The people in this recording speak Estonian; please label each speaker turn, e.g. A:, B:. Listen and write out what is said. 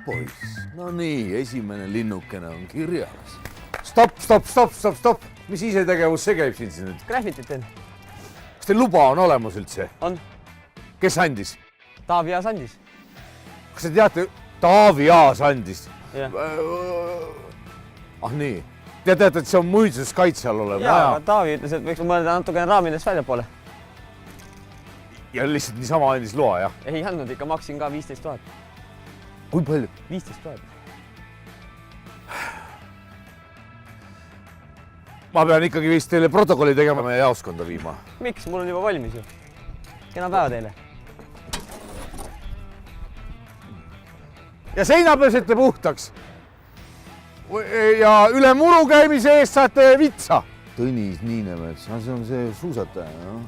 A: poiss. No nii, esimene linnukene on kirjas. Stopp. Mis isetegevus see käib siin nüüd?
B: Graffitit teen.
A: Kas teil luba on olemas üldse?
B: On.
A: Kes andis?
B: Taavi Aas andis.
A: Kas te teate, Taavi Aas andis?
B: Jah.
A: Ah nii. Te teate, et see on muidsuskaitse all olev.
B: Jaa, Taavi ütles, et võiks mõelda natukene raamidest välja poole.
A: Ja lihtsalt niisama andis loa, jah?
B: Ei andnud, ikka maksin ka 15 000.
A: Kui palju?
B: 15 000.
A: Ma pean ikkagi vist teile protokolli tegema ja jaoskonda viima.
B: Miks? Mul on juba valmis ju. Kena päeva teile.
A: Ja seina pesete puhtaks. Ja üle muru käimise eest saate vitsa. Tõnis Niinemets, see on see suusataja, no?